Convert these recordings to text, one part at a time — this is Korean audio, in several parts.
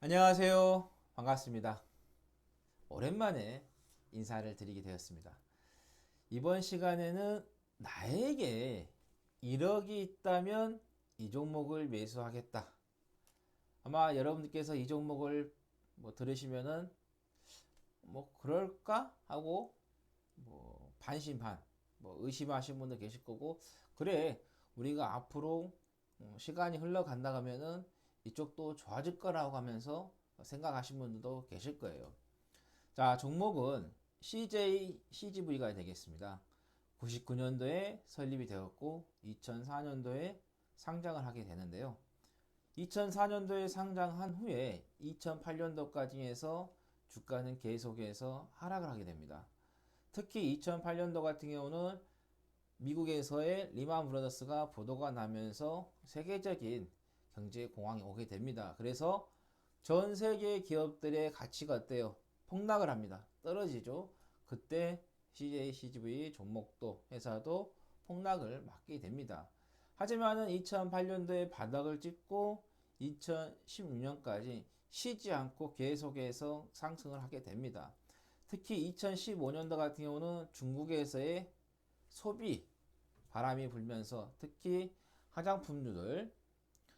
안녕하세요. 반갑습니다. 오랜만에 인사를 드리게 되었습니다. 이번 시간에는 나에게 1억이 있다면 이 종목을 매수하겠다. 아마 여러분들께서 이 종목을 들으시면은 그럴까 하고 반신반 의심하시는 분도 계실 거고, 그래 우리가 앞으로 시간이 흘러간다 하면은 이쪽도 좋아질 거라고 하면서 생각하시는 분들도 계실 거예요. 자, 종목은 CJCGV가 되겠습니다. 99년도에 설립이 되었고 2004년도에 상장을 하게 되는데요. 2004년도에 상장한 후에 2008년도까지 해서 주가는 계속해서 하락을 하게 됩니다. 특히 2008년도 같은 경우는 미국에서의 리만 브라더스가 부도가 나면서 세계적인 경제 공황이 오게 됩니다. 그래서 전 세계 기업들의 가치가 어때요? 폭락을 합니다. 떨어지죠. 그때 CJ, CGV 종목도 회사도 폭락을 맞게 됩니다. 하지만은 2008년도에 바닥을 찍고 2016년까지 쉬지 않고 계속해서 상승을 하게 됩니다. 특히 2015년도 같은 경우는 중국에서의 소비 바람이 불면서 특히 화장품류들,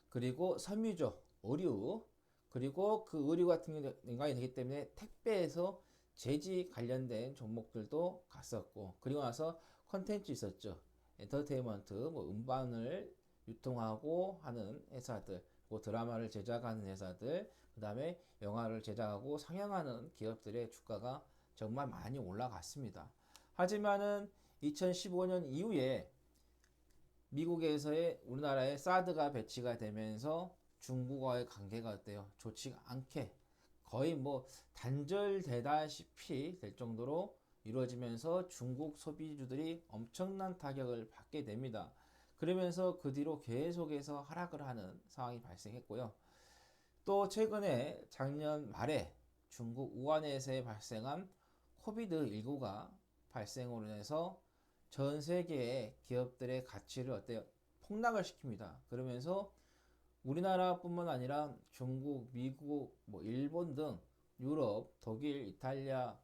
그리고 섬유죠, 의류, 그리고 그 의류 같은 게 연관이 되기 때문에 택배에서 제지 관련된 종목들도 갔었고, 그리고 나서 컨텐츠 있었죠. 엔터테인먼트, 음반을 유통하고 하는 회사들, 드라마를 제작하는 회사들, 그 다음에 영화를 제작하고 상영하는 기업들의 주가가 정말 많이 올라갔습니다. 하지만은 2015년 이후에 미국에서의 우리나라에 사드가 배치가 되면서 중국과의 관계가 어때요? 좋지가 않게 거의 단절되다시피 될 정도로 이루어지면서 중국 소비주들이 엄청난 타격을 받게 됩니다. 그러면서 그 뒤로 계속해서 하락을 하는 상황이 발생했고요. 또 최근에 작년 말에 중국 우한에서 발생한 코비드19가 발생으로 인해서 전 세계의 기업들의 가치를 어때요? 폭락을 시킵니다. 그러면서 우리나라뿐만 아니라 중국, 미국, 일본 등 유럽, 독일, 이탈리아,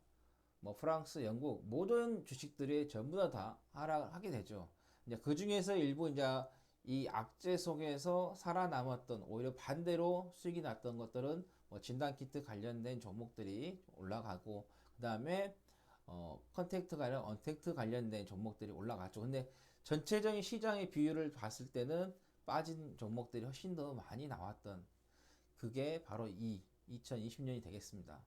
프랑스, 영국 모든 주식들이 전부 다 하락을 하게 되죠. 이제 그 중에서 일부 이제 이 악재 속에서 살아남았던, 오히려 반대로 수익이 났던 것들은 진단키트 관련된 종목들이 올라가고, 그 다음에 컨택트 관련, 언택트 관련된 종목들이 올라갔죠. 근데 전체적인 시장의 비율을 봤을 때는 빠진 종목들이 훨씬 더 많이 나왔던, 그게 바로 이 2020년이 되겠습니다.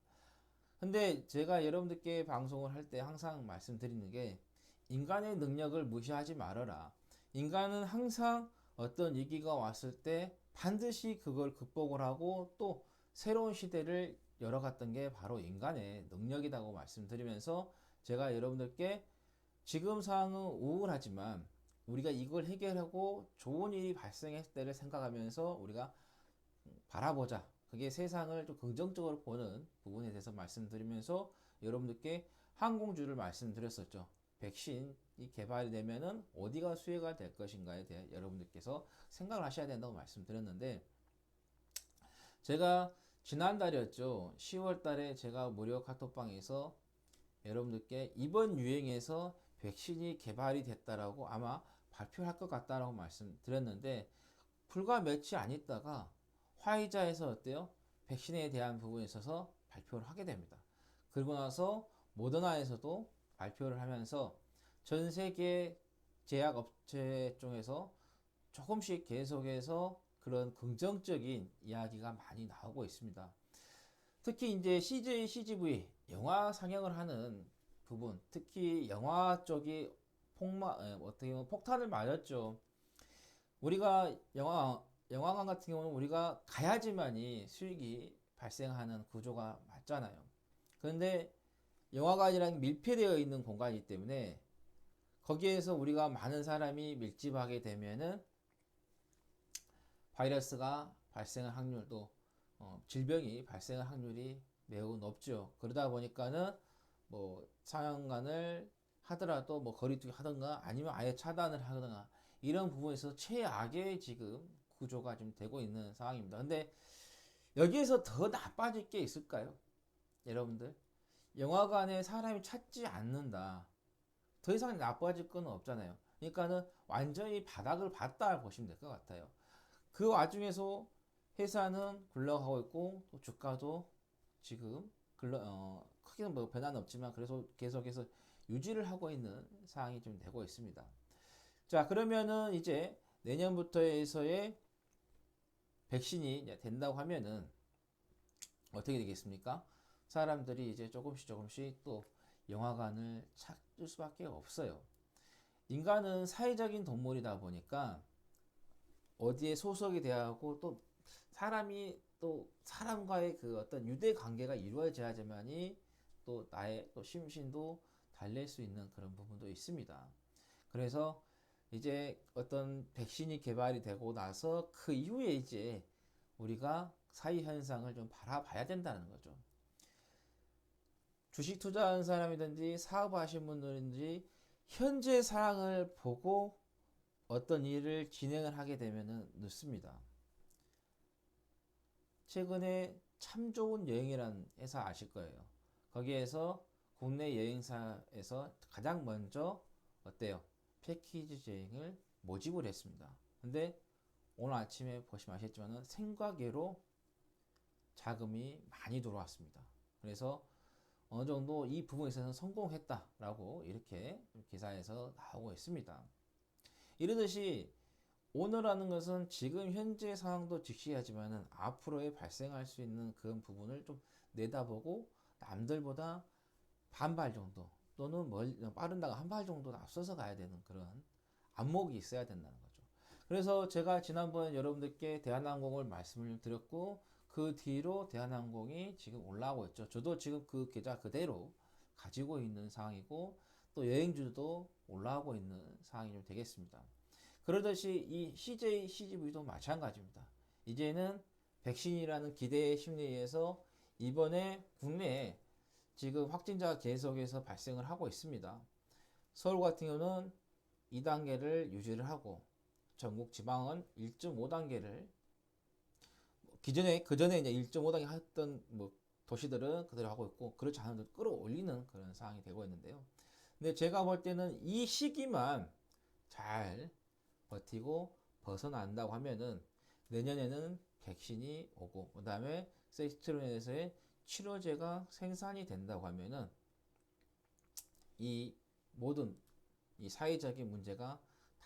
근데 제가 여러분들께 방송을 할 때 항상 말씀드리는 게, 인간의 능력을 무시하지 말아라. 인간은 항상 어떤 위기가 왔을 때 반드시 그걸 극복을 하고 또 새로운 시대를 열어갔던 게 바로 인간의 능력이라고 말씀드리면서, 제가 여러분들께 지금 상황은 우울하지만 우리가 이걸 해결하고 좋은 일이 발생했을 때를 생각하면서 우리가 바라보자. 그게 세상을 좀 긍정적으로 보는 부분에 대해서 말씀드리면서 여러분들께 항공주를 말씀드렸었죠. 백신이 개발이 되면은 어디가 수혜가 될 것인가에 대해 여러분들께서 생각을 하셔야 된다고 말씀드렸는데, 제가 지난달이었죠. 10월 달에 제가 무료 카톡방에서 여러분들께 이번 유행에서 백신이 개발이 됐다라고 아마 발표할 것 같다라고 말씀드렸는데, 불과 며칠 안 있다가 화이자에서 어때요? 백신에 대한 부분에 있어서 발표를 하게 됩니다. 그리고 나서 모더나에서도 발표를 하면서 전 세계 제약업체 쪽에서 조금씩 계속해서 그런 긍정적인 이야기가 많이 나오고 있습니다. 특히 이제 CJ, CGV 영화 상영을 하는 부분, 특히 영화 쪽이 어떻게 보면 폭탄을 맞았죠. 우리가 영화관 같은 경우는 우리가 가야지만이 수익이 발생하는 구조가 맞잖아요. 그런데 영화관이랑 밀폐되어 있는 공간이기 때문에 거기에서 우리가 많은 사람이 밀집하게 되면은 바이러스가 발생할 확률도, 질병이 발생할 확률이 매우 높죠. 그러다 보니까는 상영관을 하더라도 거리두기 하든가 아니면 아예 차단을 하거나 이런 부분에서 최악의 지금 구조가 좀 되고 있는 상황입니다. 근데 여기에서 더 나빠질 게 있을까요? 여러분들, 영화관에 사람이 찾지 않는다. 더 이상 나빠질 건 없잖아요. 그러니까는 완전히 바닥을 봤다 보시면 될 것 같아요. 그 와중에서 회사는 굴러가고 있고 또 주가도 지금 크게는 뭐 변화는 없지만 그래서 계속해서 유지를 하고 있는 상황이 좀 되고 있습니다. 자, 그러면은 이제 내년부터에서의 백신이 된다고 하면은 어떻게 되겠습니까? 사람들이 이제 조금씩 또 영화관을 찾을 수밖에 없어요. 인간은 사회적인 동물이다 보니까 어디에 소속이 되어야 하고 또 사람이 또 사람과의 그 어떤 유대 관계가 이루어져야지만이 또 나의 또 심신도 달랠 수 있는 그런 부분도 있습니다. 그래서 이제 어떤 백신이 개발이 되고 나서 그 이후에 이제 우리가 사회 현상을 좀 바라봐야 된다는 거죠. 주식 투자하는 사람이든지 사업하시는 분들인지 현재 상황을 보고 어떤 일을 진행을 하게 되면 늦습니다. 최근에 참 좋은 여행이라는 회사 아실 거예요. 거기에서 국내 여행사에서 가장 먼저 어때요? 패키지 여행을 모집을 했습니다. 근데 오늘 아침에 보시면 아시겠지만 생과계로 자금이 많이 들어왔습니다. 그래서 어느 정도 이 부분에 있어서는 성공했다라고 이렇게 기사에서 나오고 있습니다. 이러듯이 오너라는 것은 지금 현재 상황도 직시하지만은 앞으로에 발생할 수 있는 그런 부분을 좀 내다보고 남들보다 반발 정도 또는 빠른다가 한 발 정도 앞서서 가야 되는 그런 안목이 있어야 된다는 거죠. 그래서 제가 지난번에 여러분들께 대한항공을 말씀을 드렸고 그 뒤로 대한항공이 지금 올라오고 있죠. 저도 지금 그 계좌 그대로 가지고 있는 상황이고 또 여행주도 올라오고 있는 상황이 좀 되겠습니다. 그러듯이 이 CJ, CGV도 마찬가지입니다. 이제는 백신이라는 기대의 심리에서 이번에 국내에 지금 확진자가 계속해서 발생을 하고 있습니다. 서울 같은 경우는 2단계를 유지를 하고 전국 지방은 1.5단계를 그전에 이제 1.5단계 했던 뭐 도시들은 그대로 하고 있고 그렇지 않은 데 끌어올리는 그런 상황이 되고 있는데요. 근데 제가 볼 때는 이 시기만 잘 버티고 벗어난다고 하면은 내년에는 백신이 오고 그 다음에 세스트론에서의 치료제가 생산이 된다고 하면은 이 모든 이 사회적인 문제가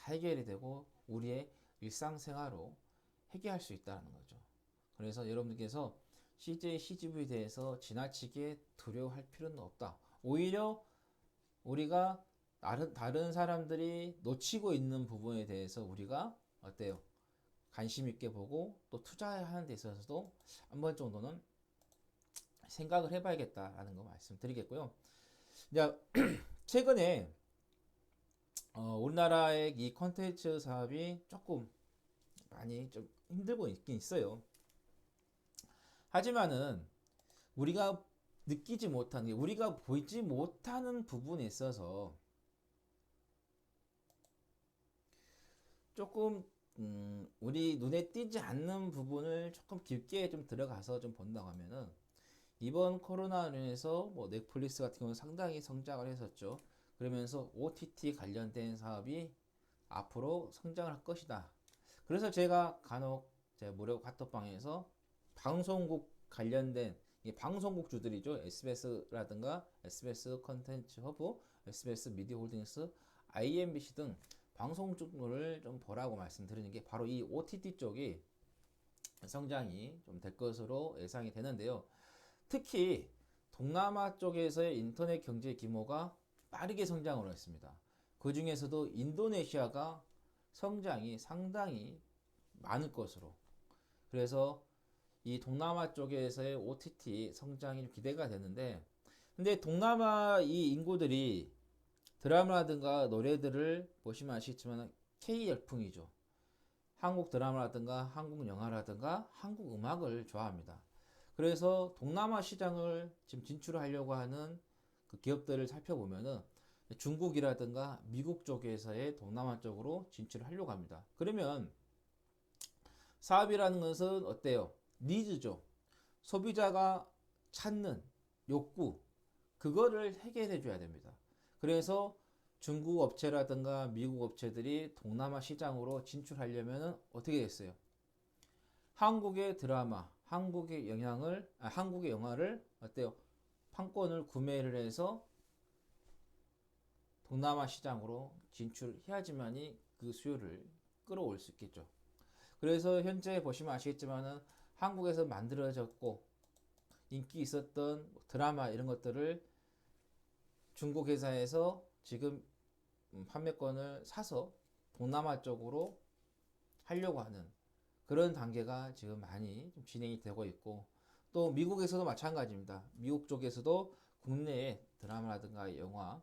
해결이 되고 우리의 일상생활로 해결할 수 있다는 거죠. 그래서 여러분들께서 CJ, CGV에 대해서 지나치게 두려워할 필요는 없다. 오히려 우리가 다른 사람들이 놓치고 있는 부분에 대해서 우리가 어때요? 관심 있게 보고 또 투자하는 데 있어서도 한 번 정도는 생각을 해봐야겠다라는 거 말씀드리겠고요. 이제 최근에 우리나라의 이 컨텐츠 사업이 조금 많이 좀 힘들고 있긴 있어요. 하지만은 우리가 느끼지 못하는 우리가 보지 못하는 부분에 있어서 조금 우리 눈에 띄지 않는 부분을 조금 깊게 좀 들어가서 좀 본다고 하면은 이번 코로나로 인해서 뭐 넷플릭스 같은 경우는 상당히 성장을 했었죠. 그러면서 OTT 관련된 사업이 앞으로 성장을 할 것이다. 그래서 제가 간혹 제 무료 카톡방에서 방송국 관련된 이 방송국주들이죠. SBS라든가 SBS 컨텐츠 허브, SBS 미디어 홀딩스, IMBC 등 방송국을 좀 보라고 말씀드리는 게 바로 이 OTT 쪽이 성장이 좀 될 것으로 예상이 되는데요. 특히 동남아 쪽에서의 인터넷 경제 규모가 빠르게 성장을 했습니다. 그 중에서도 인도네시아가 성장이 상당히 많을 것으로. 그래서 이 동남아 쪽에서의 OTT 성장이 기대가 되는데, 근데 동남아 이 인구들이 드라마라든가 노래들을 보시면 아시겠지만 K 열풍이죠. 한국 드라마라든가 한국 영화라든가 한국 음악을 좋아합니다. 그래서 동남아 시장을 지금 진출하려고 하는 그 기업들을 살펴보면은 중국이라든가 미국 쪽에서의 동남아 쪽으로 진출을 하려고 합니다. 그러면 사업이라는 것은 어때요? 니즈죠. 소비자가 찾는 욕구, 그거를 해결해 줘야 됩니다. 그래서 중국 업체라든가 미국 업체들이 동남아 시장으로 진출하려면 어떻게 됐어요? 한국의 드라마, 한국의 영화를 어때요? 판권을 구매를 해서 동남아 시장으로 진출해야지만이 그 수요를 끌어올 수 있겠죠. 그래서 현재 보시면 아시겠지만은 한국에서 만들어졌고 인기 있었던 드라마 이런 것들을 중국 회사에서 지금 판매권을 사서 동남아 쪽으로 하려고 하는 그런 단계가 지금 많이 좀 진행이 되고 있고, 또 미국에서도 마찬가지입니다. 미국 쪽에서도 국내에 드라마라든가 영화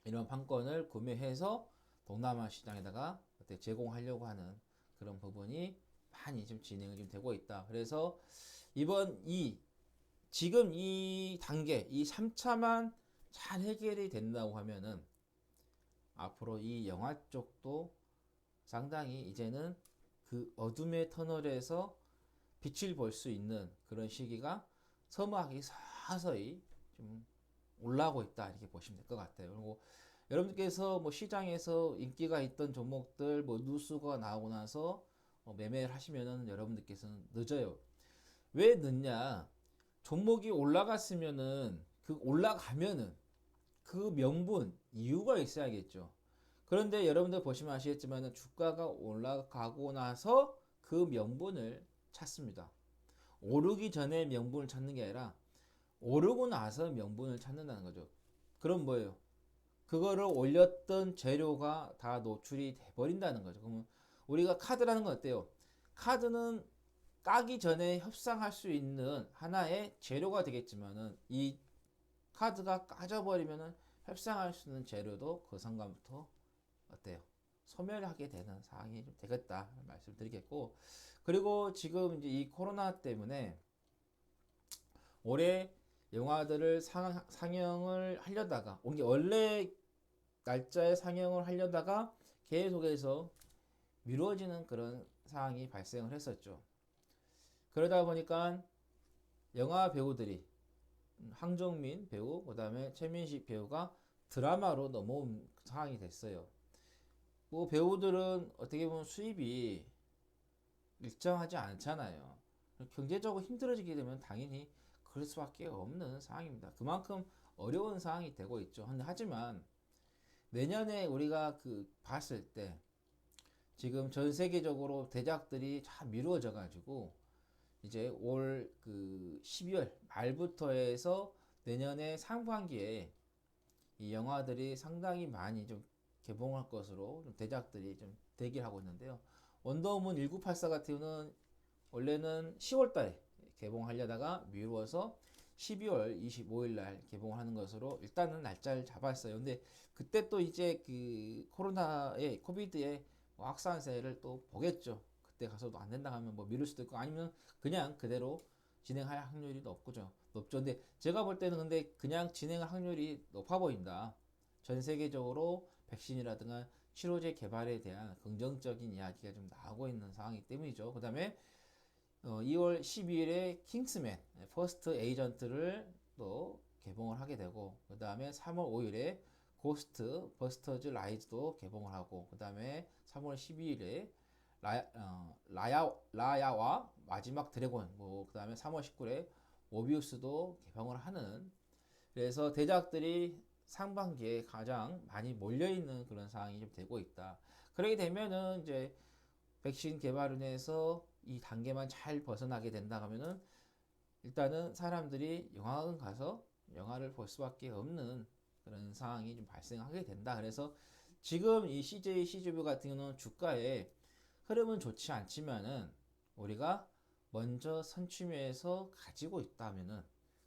이런 판권을 구매해서 동남아 시장에다가 제공하려고 하는 그런 부분이 많이 좀 진행이 좀 되고 있다. 그래서 지금 이 단계, 이 3차만 잘 해결이 된다고 하면은 앞으로 이 영화 쪽도 상당히 이제는 그 어둠의 터널에서 빛을 볼 수 있는 그런 시기가 서서히 좀 올라오고 있다, 이렇게 보시면 될 것 같아요. 그리고 여러분들께서 뭐 시장에서 인기가 있던 종목들 뭐 뉴스가 나오고 나서 매매를 하시면은 여러분들께서는 늦어요. 왜 늦냐? 종목이 올라가면은 그 명분, 이유가 있어야겠죠. 그런데 여러분들 보시면 아시겠지만 주가가 올라가고 나서 그 명분을 찾습니다. 오르기 전에 명분을 찾는 게 아니라 오르고 나서 명분을 찾는다는 거죠. 그럼 뭐예요? 그거를 올렸던 재료가 다 노출이 돼버린다는 거죠. 그러면 우리가 카드라는 건 어때요? 카드는 까기 전에 협상할 수 있는 하나의 재료가 되겠지만은 이 카드가 까져버리면은 협상할 수 있는 재료도 그 순간부터 어때요? 소멸하게 되는 상황이 좀 되겠다 말씀드리겠고, 그리고 지금 이제 이 코로나 때문에 올해 영화들을 상영을 하려다가 원래 날짜에 상영을 하려다가 계속해서 미뤄지는 그런 상황이 발생을 했었죠. 그러다 보니까 영화 배우들이 황정민 배우, 그 다음에 최민식 배우가 드라마로 넘어온 상황이 됐어요. 뭐 배우들은 어떻게 보면 수입이 일정하지 않잖아요. 경제적으로 힘들어지게 되면 당연히 그럴 수밖에 없는 상황입니다. 그만큼 어려운 상황이 되고 있죠. 하지만 내년에 우리가 봤을 때 지금 전 세계적으로 대작들이 잘 미루어져 가지고 이제 올 12월 말부터 해서 내년에 상반기에 이 영화들이 상당히 많이 좀 개봉할 것으로 좀 대작들이 좀 대기를 하고 있는데요. 원더우먼 1984 같은 경우는 원래는 10월 달에 개봉하려다가 미루어서 12월 25일 날 개봉하는 것으로 일단은 날짜를 잡았어요. 근데 그때 또 이제 코비드의 확산세를 또 보겠죠. 그때 가서도 안 된다 하면 뭐 미룰 수도 있고 아니면 그냥 그대로 진행할 확률이 높죠. 근데 제가 볼 때는 근데 그냥 진행할 확률이 높아 보인다. 전 세계적으로 백신이라든가 치료제 개발에 대한 긍정적인 이야기가 좀 나오고 있는 상황이기 때문이죠. 그 다음에 2월 12일에 킹스맨 퍼스트 에이전트를 또 개봉을 하게 되고, 그 다음에 3월 5일에 고스트 버스터즈 라이즈도 개봉을 하고, 그 다음에 3월 12일에 라야와 마지막 드래곤, 그 다음에 3월 19일에 모비우스도 개봉을 하는, 그래서 대작들이 상반기에 가장 많이 몰려있는 그런 상황이 좀 되고 있다. 그렇게 되면은 이제 백신 개발을 해서 이 단계만 잘 벗어나게 된다 하면은 일단은 사람들이 영화관 가서 영화를 볼 수밖에 없는 그런 상황이 좀 발생하게 된다. 그래서 지금 이 CJ, CGV 같은 경우는 주가의 흐름은 좋지 않지만은 우리가 먼저 선취매에서 가지고 있다면은,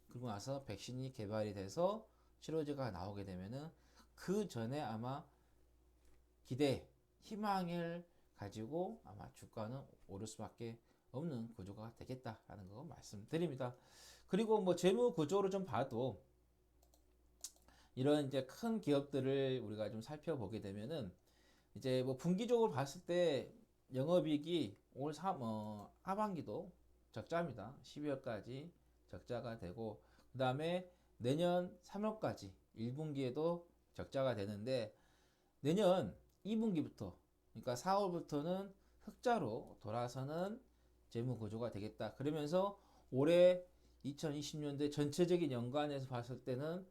그리고 나서 백신이 개발이 돼서 치료제가 나오게 되면은 그 전에 아마 기대, 희망을 가지고 아마 주가는 오를 수밖에 없는 구조가 되겠다라는 거 말씀드립니다. 그리고 뭐 재무 구조로 좀 봐도 이런 이제 큰 기업들을 우리가 좀 살펴보게 되면은 이제 뭐 분기적으로 봤을 때 영업이익이 올 하반기도 적자입니다. 12월까지 적자가 되고 그 다음에 내년 3월까지 1분기에도 적자가 되는데 내년 2분기부터 그러니까 4월부터는 흑자로 돌아서는 재무 구조가 되겠다. 그러면서 올해 2020년도에 전체적인 연간에서 봤을 때는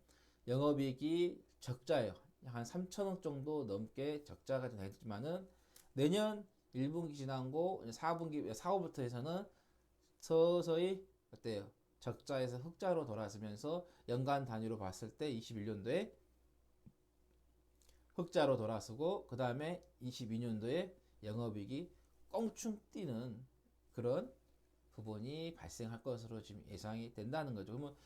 영업이익이 적자예요. 한 3천억 정도 넘게 적자가 되지만은 내년 1분기 지나고 4분기 4월부터 해서는 서서히 어때요? 적자에서 흑자로 돌아서면서 연간 단위로 봤을 때 21년도에 흑자로 돌아서고 그 다음에 22년도에 영업이익이 껑충 뛰는 그런 부분이 발생할 것으로 지금 예상이 된다는 거죠. 그러면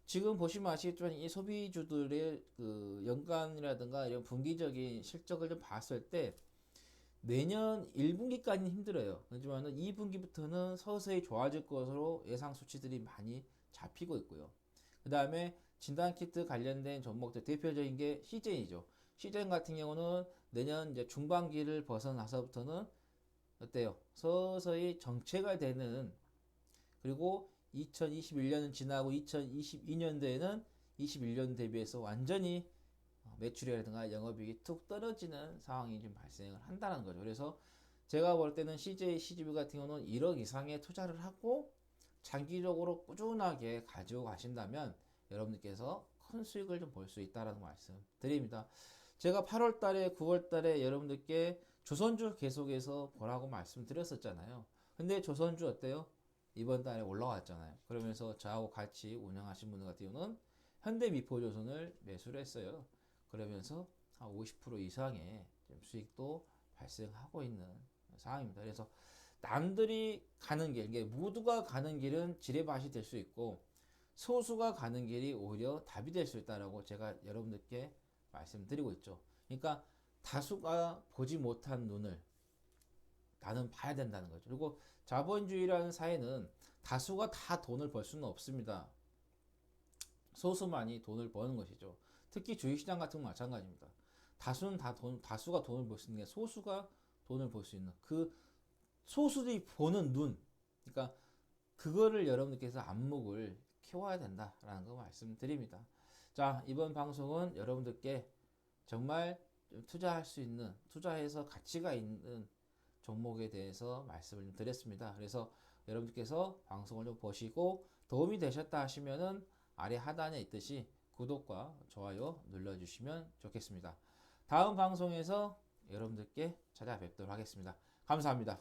지금 보시면 아시겠지만 이 소비주들의 그 연간이라든가 이런 분기적인 실적을 좀 봤을 때 내년 1분기까지는 힘들어요. 하지만 2분기부터는 서서히 좋아질 것으로 예상 수치들이 많이 잡히고 있고요. 그 다음에 진단키트 관련된 종목들 대표적인 게 CJ죠. CJ 같은 경우는 내년 이제 중반기를 벗어나서부터는 어때요? 서서히 정체가 되는 그리고 2021년은 지나고 2022년도에는 21년 대비해서 완전히 매출이라든가 영업이익이 툭 떨어지는 상황이 좀 발생을 한다는 거죠. 그래서 제가 볼 때는 CJ, CGV 같은 경우는 1억 이상의 투자를 하고 장기적으로 꾸준하게 가지고 가신다면 여러분들께서 큰 수익을 좀 볼 수 있다는 말씀 드립니다. 제가 8월 달에 9월 달에 여러분들께 조선주 계속해서 보라고 말씀드렸었잖아요. 근데 조선주 어때요? 이번 달에 올라왔잖아요. 그러면서 저하고 같이 운영하신 분들 같은 경우는 현대미포조선을 매수를 했어요. 그러면서 한 50% 이상의 수익도 발생하고 있는 상황입니다. 그래서 남들이 가는 길, 이게 모두가 가는 길은 지뢰밭이 될 수 있고 소수가 가는 길이 오히려 답이 될 수 있다라고 제가 여러분들께 말씀드리고 있죠. 그러니까 다수가 보지 못한 눈을 나는 봐야 된다는 거죠. 그리고 자본주의라는 사회는 다수가 다 돈을 벌 수는 없습니다. 소수만이 돈을 버는 것이죠. 특히 주식시장 같은 건 마찬가지입니다. 다수가 돈을 벌 수 있는 게 소수가 돈을 벌 수 있는 그 소수들이 보는 눈. 그러니까 그거를 여러분들께서 안목을 키워야 된다라는 거 말씀드립니다. 자, 이번 방송은 여러분들께 정말 투자할 수 있는, 투자해서 가치가 있는 종목에 대해서 말씀을 좀 드렸습니다. 그래서 여러분들께서 방송을 좀 보시고 도움이 되셨다 하시면은 아래 하단에 있듯이 구독과 좋아요 눌러주시면 좋겠습니다. 다음 방송에서 여러분들께 찾아뵙도록 하겠습니다. 감사합니다.